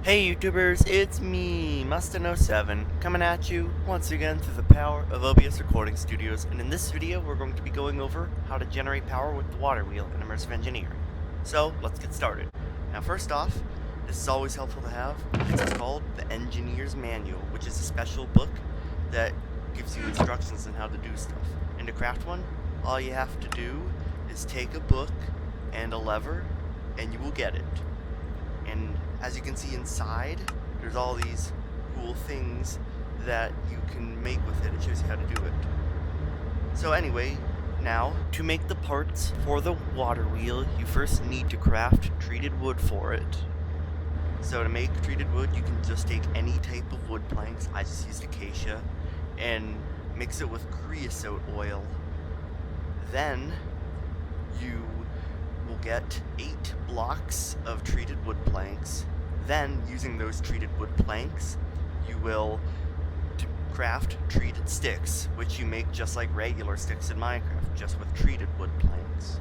Hey YouTubers, it's me, Mustin07, coming at you once again through the power of OBS Recording Studios, and in this video we're going to be going over how to generate power with the water wheel in Immersive Engineering. So, let's get started. Now first off, this is always helpful to have. It's called the Engineer's Manual, which is a special book that gives you instructions on how to do stuff. And to craft one, all you have to do is take a book and a lever, and you will get it. And as you can see inside, there's all these cool things that you can make with it. It shows you how to do it. So anyway, now, to make the parts for the water wheel, you first need to craft treated wood for it. So to make treated wood, you can just take any type of wood planks. I just used acacia, and mix it with creosote oil. Then you will get 8 blocks of treated wood planks. Then, using those treated wood planks, you will craft treated sticks, which you make just like regular sticks in Minecraft, just with treated wood planks.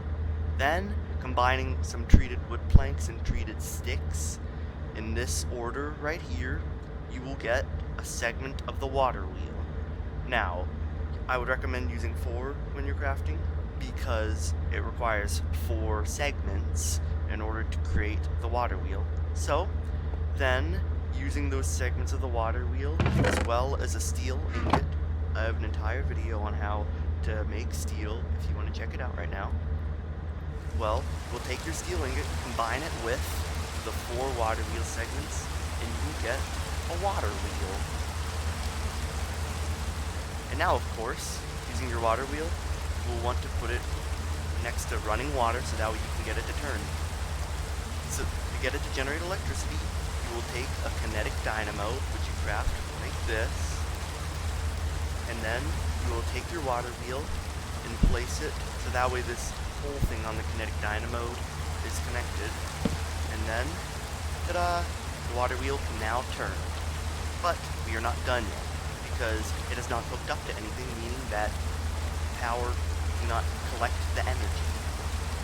Then, combining some treated wood planks and treated sticks, in this order right here, you will get a segment of the water wheel. Now, I would recommend using 4 when you're crafting, because it requires 4 segments in order to create the water wheel. So, then, using those segments of the water wheel, as well as a steel ingot, I have an entire video on how to make steel, if you want to check it out right now. Well, we'll take your steel ingot, combine it with the 4 water wheel segments, and you get a water wheel. And now, of course, using your water wheel, we'll want to put it next to running water so that way you can get it to turn. So to get it to generate electricity, you will take a kinetic dynamo, which you craft like this, and then you will take your water wheel and place it so that way this whole thing on the kinetic dynamo is connected, and then, ta-da, the water wheel can now turn. But we are not done yet, because it is not hooked up to anything, meaning that power cannot collect the energy.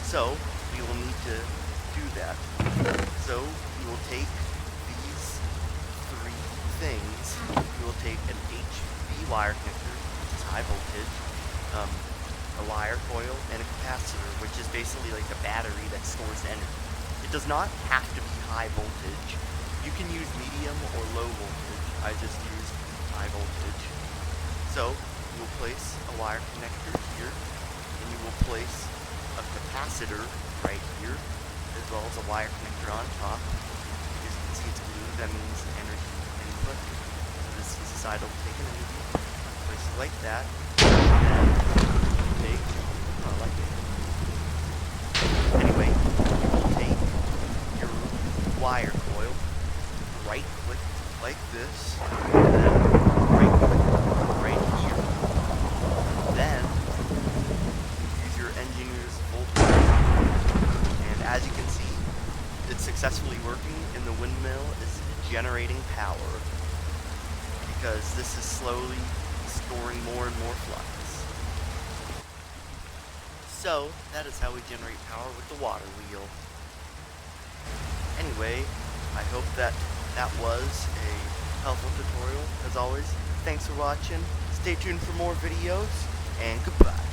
So, we will need to do that. So, we will take these 3 things. We will take an HV wire connector, which is high voltage, a wire coil, and a capacitor, which is basically like a battery that stores energy. It does not have to be high voltage. You can use medium or low voltage. I just used high voltage. So, you will place a wire connector here, and you will place a capacitor right here, as well as a wire connector on top. As you can see, it's blue, that means energy input. So this is the side that will take an energy. Place it like that, and take, like it. Anyway, you will take your wire coil, right click like this, and then right click right here. Then, use your engineer's voltmeter, and as you can see, it's successfully working, and the windmill is generating power, because this is slowly storing more and more flux. So, that is how we generate power with the water wheel. Anyway, I hope that was a helpful tutorial. As always, thanks for watching. Stay tuned for more videos, and goodbye.